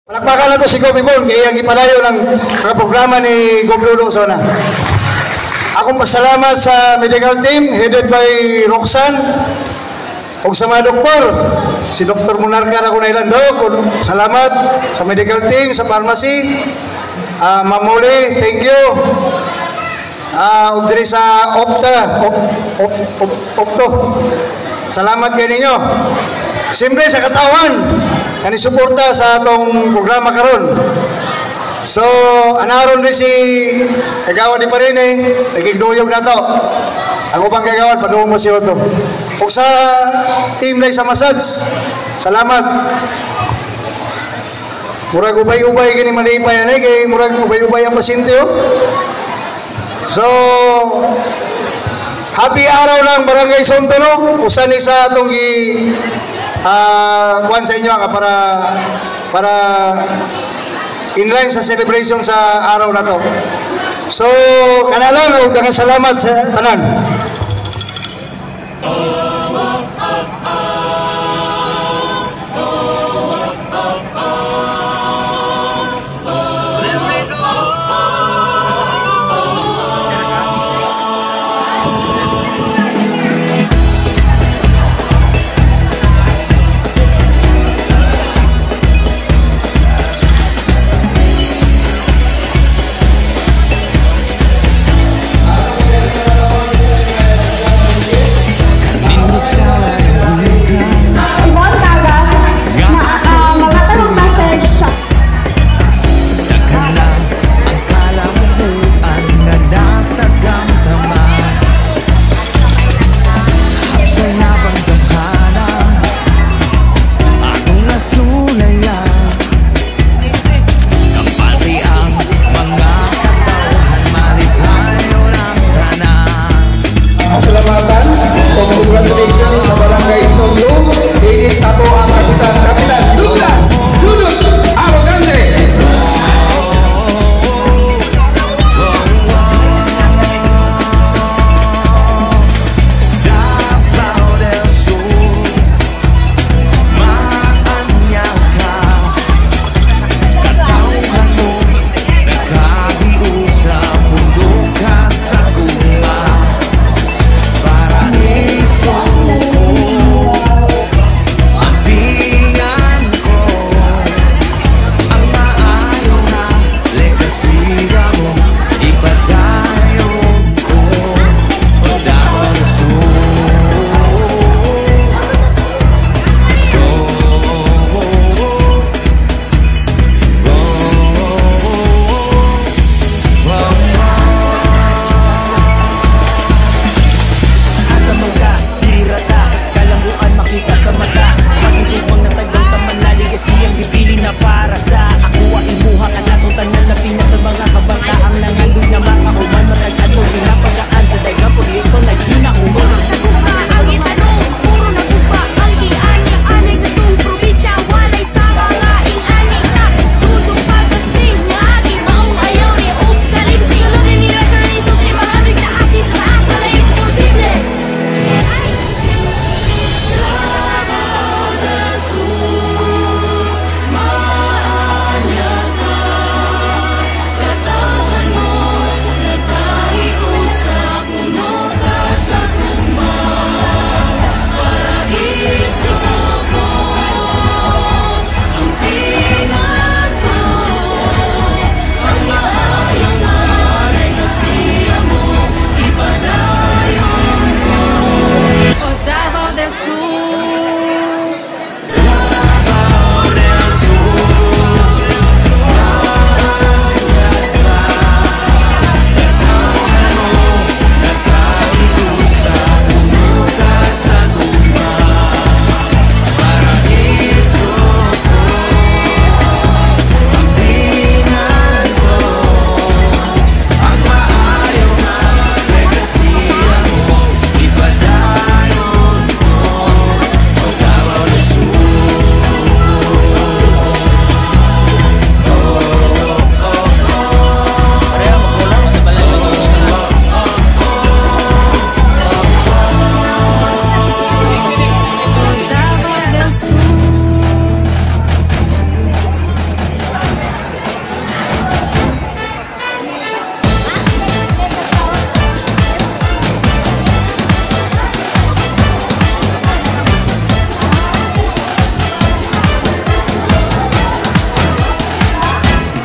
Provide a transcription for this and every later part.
Palakpakan na to si Gobi Bon, kaya ang ipalayo ng mga programa ni Gobludo Zona. Akong pasalamat sa medical team headed by Roxanne o sa mga doktor. Si Dr. Munarka na ko na ilan, Dok. Salamat sa medical team, sa pharmacy. Mamuli, thank you. Udri sa Opto. Salamat kayo ninyo. Siyempre sa katawan, kani suporta sa atong programa karon. So, anaron rin si kagawan ni Parin nagigduyog na to. Ako bang kagawan, padoong mo si Otto. O sa team na sa massage, salamat. Murag ubay-ubay gini malipay yan kay murag ubay-ubay ang pasyente So, happy araw ng Barangay Sonto no? Usan ni sa atong kuhan sa inyo para inline sa celebration sa araw na to. So, kanalang ug salamat sa tanan.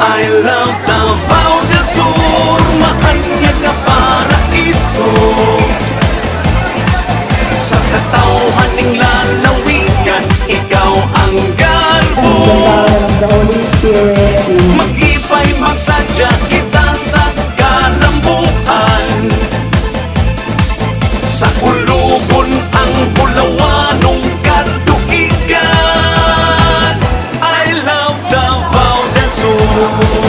I love Davao del Sur, mahanyag na paraiso. Sa katawhan ning lalawigan, ikaw ang garbo. Mag-ipay magsadya kita sa kalambuan. Sa ulugon ang Bulawanong katuigan. I love Davao del Sur.